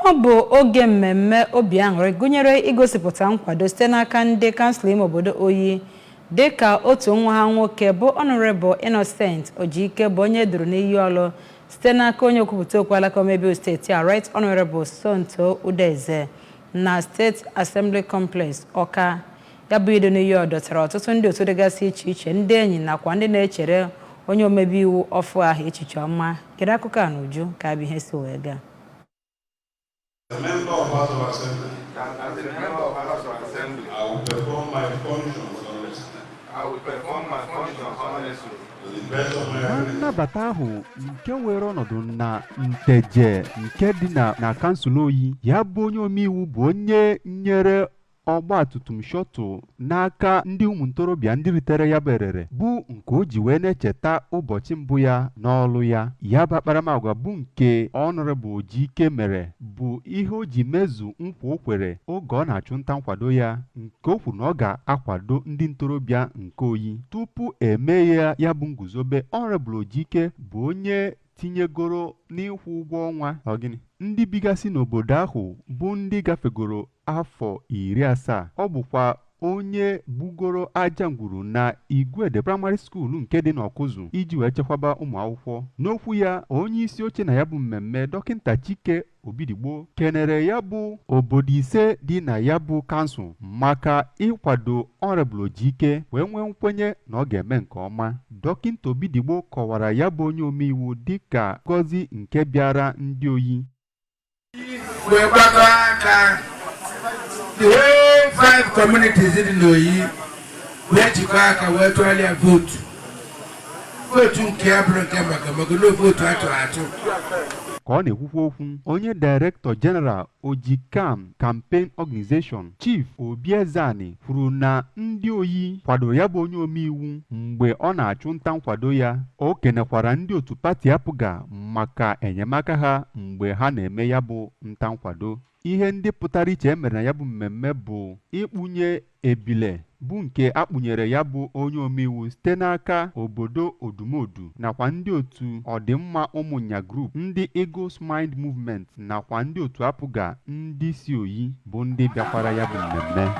Ọ bụ oge mmemme obi aṅụrị gụnyere igosipụta nkwado site n'aka ndị kansụl ime obodo Oyi dịka otu nwa ha nwoke bụ Honourable Innocent Ojike bụ onye duru n'iyi ọlụ site n'aka onye okwupụta okwu alaka omebe steeti a Right Honourable Sonto Udeze na State Assembly Complex Ọka. Ya bụ ido n'iyi dọtara ọtụtụ ndị otu dịgasị iche iche ndị enyi nakwa ndị na-echere onye omebe iwu ọfụ ahụ echiche ọma. Kere akụkọ a n'uju ka abụ ihe si wee gaa. As a member of House of Assembly, I will perform my functions honestly. To the best of my ability. Nnabata ahụ nke were ọnọdụ na nteje nke dị na kansụl Oyi, ya bụ onye omeiwu bụ onye nyere ọgba tutum shọtụ n'aka ndị ụmụ ntorobịa ndị ritere ya berere bụ nke o ji wee na-echeta ụbọchị mbụ ya n'ọlụ ya. Ya bụ akparamagwa bụ nke Honourable Ojike mere bụ ihe o ji mezu nkwa o kwere oge ọ na-achụ nta nkwado ya, nke o kwuru na ọ ga-akwado ndị ntorobịa nke Oyi. Tupu eme ya bụ nguzobe, Honourable Ojike bụ onye tinyegoro n'ịkwụ ụgwọ ọnwa ọgịnị ndị bigasị n'obodo ahụ bụ ndị gafegoro afọ 70. Ọ bụkwa onye gbugoro aja ngwuru na Igwede Primary School nke dị n'Ọkụzụ iji wee chekwaba ụmụ akwụkwọ. N'okwu ya, onye isi oche na ya bụ mmemme Dọkịnta Chike Obidigbo kenere ya bụ obodo ise dị na ya bụ kansụl maka ịkwado Honourable Ojike wee nwee nkwenye na ọ ga-eme nke ọma. Dọkịnta Obidigbo kọwara ya bụ onye omeiwu dịka ngọzi nke bịara ndị Oyi. Wee gbakọ aka the whole 5 communities in Oyi wee jikọ aka wee tụọrọ votu nke ya bụrụ nke maka na votu atụ Ka ọ na-ekwukwa okwu, onye Director General Ojike Campaign Organization Chief Obiezani kwuru na ndị Oyi kwadoro ya bụ onye omeiwu mgbe ọ na-achụ nta nkwado ya. O kenekwara ndị otu pati apụga maka enyemaka ha mgbe ha na-eme ya bụ nta nkwado. Ihe ndị pụtara iche emere na ya bụ mmemme bụ ịkpụnye ebile bụ nke akpụnyere ya bụ onye omeiwu site n'aka obodo Odumodu nakwa ndị otu ọdịmma ụmụnya group, ndị Eagles Mind Movement nakwa ndị otu apụga ndị si Oyi bụ ndị bịakwara ya bụ mmemme.